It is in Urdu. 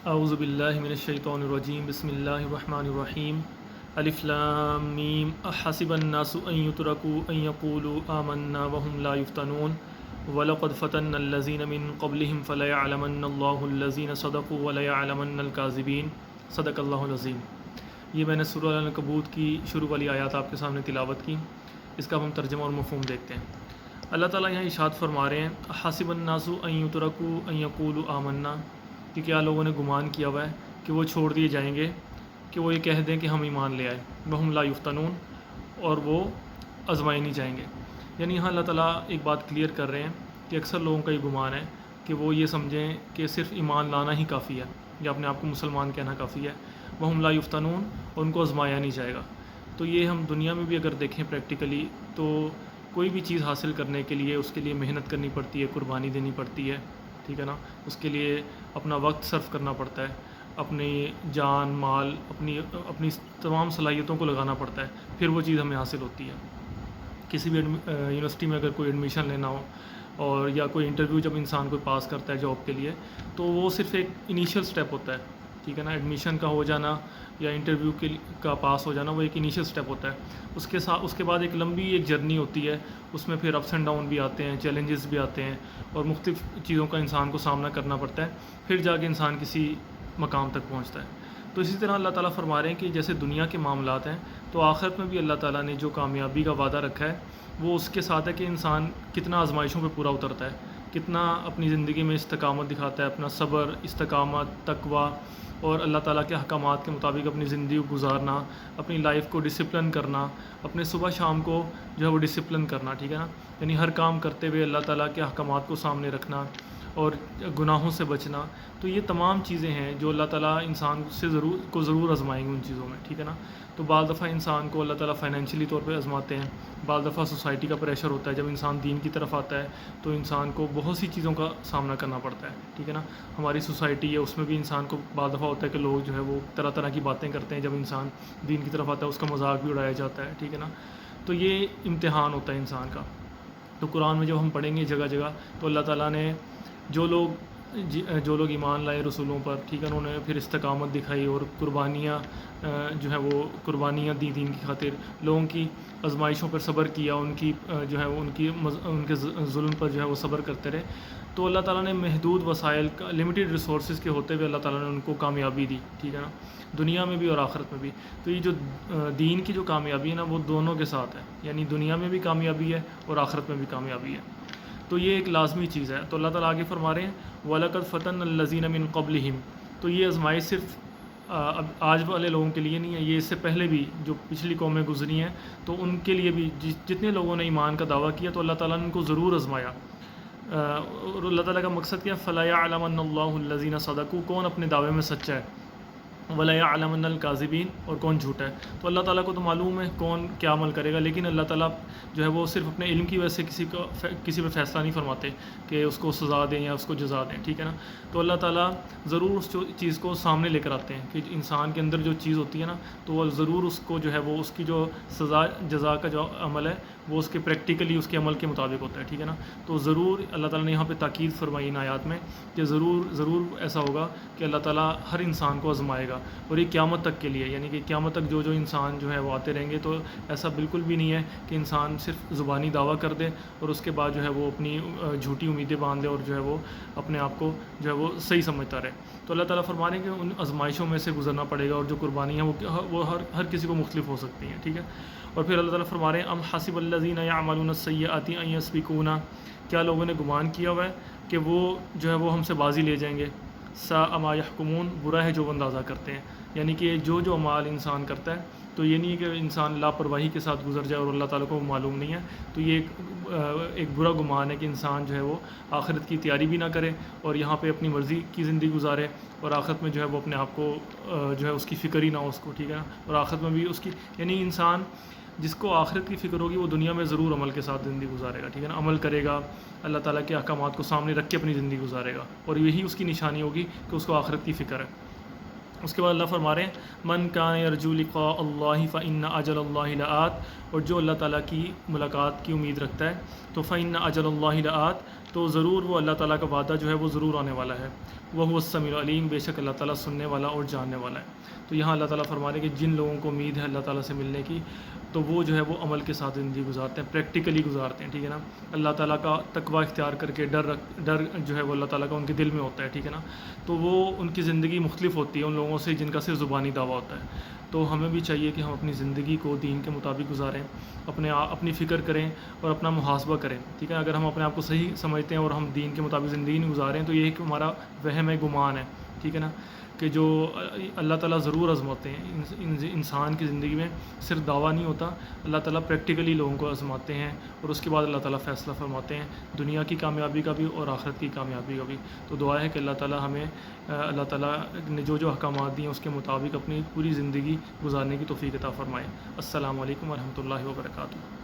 اعوذ باللہ من الشیطان الرجیم بسم اللہ الرحمن الرحیم الف لام میم احسب الناس ان یترکوا ان یقولوا آمنا وهم لا یفتنون ولقد فتنا الذین من قبلهم فلیعلمن اللہ الذین صدقوا ولیعلمن الکاذبین صدق اللہ العظیم۔ یہ میں نے سورہ العنکبوت کی شروع والی آیات آپ کے سامنے تلاوت کی، اس کا ہم ترجمہ اور مفہوم دیکھتے ہیں۔ اللہ تعالیٰ یہاں ارشاد فرما رہے ہیں حسب الناس ان یترکوا ان یقولوا آمنا، کہ کیا لوگوں نے گمان کیا ہوا ہے کہ وہ چھوڑ دیے جائیں گے کہ وہ یہ کہہ دیں کہ ہم ایمان لے آئے، وہم لا یفتنون، اور وہ آزمائے نہیں جائیں گے۔ یعنی یہاں اللہ تعالیٰ ایک بات کلیئر کر رہے ہیں کہ اکثر لوگوں کا یہ گمان ہے کہ وہ یہ سمجھیں کہ صرف ایمان لانا ہی کافی ہے یا اپنے آپ کو مسلمان کہنا کافی ہے، وہم لا یفتنون، اور ان کو آزمایا نہیں جائے گا۔ تو یہ ہم دنیا میں بھی اگر دیکھیں پریکٹیکلی تو کوئی بھی چیز حاصل کرنے کے لیے اس کے لیے محنت کرنی پڑتی ہے، قربانی دینی پڑتی ہے، ٹھیک ہے نا، اس کے لیے اپنا وقت صرف کرنا پڑتا ہے، اپنی جان مال اپنی تمام صلاحیتوں کو لگانا پڑتا ہے، پھر وہ چیز ہمیں حاصل ہوتی ہے۔ کسی بھی یونیورسٹی میں اگر کوئی ایڈمیشن لینا ہو اور یا کوئی انٹرویو جب انسان کوئی پاس کرتا ہے جاب کے لیے، تو وہ صرف ایک انیشیل سٹیپ ہوتا ہے، ٹھیک ہے نا، ایڈمیشن کا ہو جانا یا انٹرویو کا پاس ہو جانا وہ ایک انیشیل سٹیپ ہوتا ہے۔ اس کے بعد ایک لمبی ایک جرنی ہوتی ہے، اس میں پھر اپس اینڈ ڈاؤن بھی آتے ہیں، چیلنجز بھی آتے ہیں، اور مختلف چیزوں کا انسان کو سامنا کرنا پڑتا ہے، پھر جا کے انسان کسی مقام تک پہنچتا ہے۔ تو اسی طرح اللہ تعالیٰ فرما رہے ہیں کہ جیسے دنیا کے معاملات ہیں تو آخرت میں بھی اللہ تعالیٰ نے جو کامیابی کا وعدہ رکھا ہے وہ اس کے ساتھ ہے کہ انسان کتنا آزمائشوں پہ پورا اترتا ہے، کتنا اپنی زندگی میں استقامت دکھاتا ہے، اپنا صبر، استقامت، تقوی اور اللہ تعالیٰ کے احکامات کے مطابق اپنی زندگی کو گزارنا، اپنی لائف کو ڈسپلن کرنا، اپنے صبح شام کو جو ہے وہ ڈسپلن کرنا، ٹھیک ہے نا، یعنی ہر کام کرتے ہوئے اللہ تعالیٰ کے احکامات کو سامنے رکھنا اور گناہوں سے بچنا۔ تو یہ تمام چیزیں ہیں جو اللہ تعالیٰ انسان سے ضرور آزمائیں گے ان چیزوں میں، ٹھیک ہے نا۔ تو بعض دفعہ انسان کو اللہ تعالیٰ فائنینشلی طور پہ آزماتے ہیں، بعض دفعہ سوسائٹی کا پریشر ہوتا ہے، جب انسان دین کی طرف آتا ہے تو انسان کو بہت سی چیزوں کا سامنا کرنا پڑتا ہے، ٹھیک ہے نا۔ ہماری سوسائٹی ہے اس میں بھی انسان کو بعض دفعہ ہوتا ہے کہ لوگ جو ہے وہ طرح طرح کی باتیں کرتے ہیں، جب انسان دین کی طرف آتا ہے اس کا مذاق بھی اڑایا جاتا ہے، ٹھیک ہے نا۔ تو یہ امتحان ہوتا ہے انسان کا۔ تو قرآن میں جب ہم پڑھیں گے جگہ جگہ تو اللہ تعالیٰ نے جو لوگ ایمان لائے رسولوں پر، ٹھیک ہے، انہوں نے پھر استقامت دکھائی اور قربانیاں جو ہے وہ قربانیاں دی دین کی خاطر، لوگوں کی آزمائشوں پر صبر کیا، ان کے ظلم پر جو ہے وہ صبر کرتے رہے، تو اللہ تعالیٰ نے محدود وسائل کا، لمیٹیڈ ریسورسز کے ہوتے ہوئے اللہ تعالیٰ نے ان کو کامیابی دی، ٹھیک ہے نا، دنیا میں بھی اور آخرت میں بھی۔ تو یہ جو دین کی جو کامیابی ہے نا وہ دونوں کے ساتھ ہے، یعنی دنیا میں بھی کامیابی ہے اور آخرت میں بھی کامیابی ہے۔ تو یہ ایک لازمی چیز ہے۔ تو اللہ تعالیٰ آگے فرما رہے ہیں وَلَقَدْ فَتَنَّا الَّذِينَ مِن قَبْلِهِمْ، تو یہ آزمائش صرف اب آج والے لوگوں کے لیے نہیں ہے، یہ اس سے پہلے بھی جو پچھلی قومیں گزری ہیں تو ان کے لیے بھی جتنے لوگوں نے ایمان کا دعویٰ کیا تو اللہ تعالیٰ نے ان کو ضرور آزمایا۔ اور اللہ تعالیٰ کا مقصد کیا، فَلَيَعْلَمَنَّ اللَّهُ الَّذِينَ صَدَقُوا، کون اپنے دعوے میں سچا ہے، وَلَيَعْلَمَنَّ الْكَاذِبِينَ، اور کون جھوٹا ہے۔ تو اللہ تعالیٰ کو تو معلوم ہے کون کیا عمل کرے گا، لیکن اللہ تعالیٰ جو ہے وہ صرف اپنے علم کی وجہ سے کسی پہ فیصلہ نہیں فرماتے کہ اس کو سزا دیں یا اس کو جزا دیں، ٹھیک ہے نا۔ تو اللہ تعالیٰ ضرور اس چیز کو سامنے لے کر آتے ہیں کہ انسان کے اندر جو چیز ہوتی ہے نا تو وہ ضرور اس کو جو ہے وہ اس کی جو سزا جزا کا جو عمل ہے وہ اس کے پریکٹیکلی اس کے عمل کے مطابق ہوتا ہے، ٹھیک ہے نا۔ تو ضرور اللہ تعالیٰ نے یہاں پہ تاکید فرمائی ان آیات میں کہ ضرور ایسا ہوگا کہ اللہ تعالیٰ ہر انسان کو آزمائے گا، اور یہ قیامت تک کے لیے، یعنی کہ قیامت تک جو انسان جو ہے وہ آتے رہیں گے۔ تو ایسا بالکل بھی نہیں ہے کہ انسان صرف زبانی دعویٰ کر دے اور اس کے بعد جو ہے وہ اپنی جھوٹی امیدیں باندھ دے اور جو ہے وہ اپنے آپ کو جو ہے وہ صحیح سمجھتا رہے۔ تو اللہ تعالیٰ فرما رہے ہیں کہ ان آزمائشوں میں سے گزرنا پڑے گا، اور جو قربانیاں وہ ہر کسی کو مختلف ہو سکتی ہیں، ٹھیک ہے۔ اور پھر اللہ تعالیٰ فرما رہے ہیں ام حسب الذین یعملون السیئات ان یسبقونا، کیا لوگوں نے گمان کیا ہوا ہے کہ وہ جو ہے وہ ہم سے بازی لے جائیں گے، ساء ما یحکمون، برا ہے جو وہ اندازہ کرتے ہیں، یعنی کہ جو اعمال انسان کرتا ہے تو یہ نہیں کہ انسان لاپرواہی کے ساتھ گزر جائے اور اللہ تعالیٰ کو معلوم نہیں ہے، تو یہ ایک برا گمان ہے کہ انسان جو ہے وہ آخرت کی تیاری بھی نہ کرے اور یہاں پہ اپنی مرضی کی زندگی گزارے، اور آخرت میں جو ہے وہ اپنے آپ کو جو ہے اس کی فکر ہی نہ ہو اس کو، ٹھیک ہے نا، اور آخرت میں بھی اس کی، یعنی انسان جس کو آخرت کی فکر ہوگی وہ دنیا میں ضرور عمل کے ساتھ زندگی گزارے گا، ٹھیک ہے نا، عمل کرے گا، اللہ تعالیٰ کے احکامات کو سامنے رکھ کے اپنی زندگی گزارے گا، اور یہی اس کی نشانی ہوگی کہ اس کو آخرت کی فکر ہے۔ اس کے بعد اللہ فرما رہے ہیں من کان یرجو لقاء اللہ فإن اجل اللہ لآت، اور جو اللہ تعالیٰ کی ملاقات کی امید رکھتا ہے تو فإن اجل اللہ لآت، تو ضرور وہ اللہ تعالیٰ کا وعدہ جو ہے وہ ضرور آنے والا ہے، وہو السمیع العلیم، بے شک اللہ تعالیٰ سننے والا اور جاننے والا ہے۔ تو یہاں اللہ تعالیٰ فرما رہے ہیں کہ جن لوگوں کو امید ہے اللہ تعالیٰ سے ملنے کی تو وہ جو ہے وہ عمل کے ساتھ زندگی گزارتے ہیں، پریکٹیکلی گزارتے ہیں، ٹھیک ہے نا، اللہ تعالیٰ کا تقوی اختیار کر کے ڈر جو ہے وہ اللہ تعالیٰ کا ان کے دل میں ہوتا ہے، ٹھیک ہے نا، تو وہ ان کی زندگی مختلف ہوتی ہے ان لوگوں سے جن کا صرف زبانی دعویٰ ہوتا ہے۔ تو ہمیں بھی چاہیے کہ ہم اپنی زندگی کو دین کے مطابق گزاریں، اپنی فکر کریں اور اپنا محاسبہ کریں، ٹھیک ہے۔ اگر ہم اپنے آپ کو صحیح سمجھتے ہیں اور ہم دین کے مطابق زندگی نہیں گزاریں تو یہ ایک ہمارا وہم ہے، گمان ہے، ٹھیک ہے نا، کہ جو اللہ تعالیٰ ضرور آزماتے ہیں انسان کی زندگی میں، صرف دعویٰ نہیں ہوتا، اللہ تعالیٰ پریکٹیکلی لوگوں کو آزماتے ہیں اور اس کے بعد اللہ تعالیٰ فیصلہ فرماتے ہیں دنیا کی کامیابی کا بھی اور آخرت کی کامیابی کا بھی۔ تو دعا ہے کہ اللہ تعالیٰ ہمیں اللہ تعالیٰ نے جو احکامات دیے اس کے مطابق اپنی پوری زندگی گزارنے کی توفیق عطا فرمائے۔ السلام علیکم ورحمۃ اللہ وبرکاتہ۔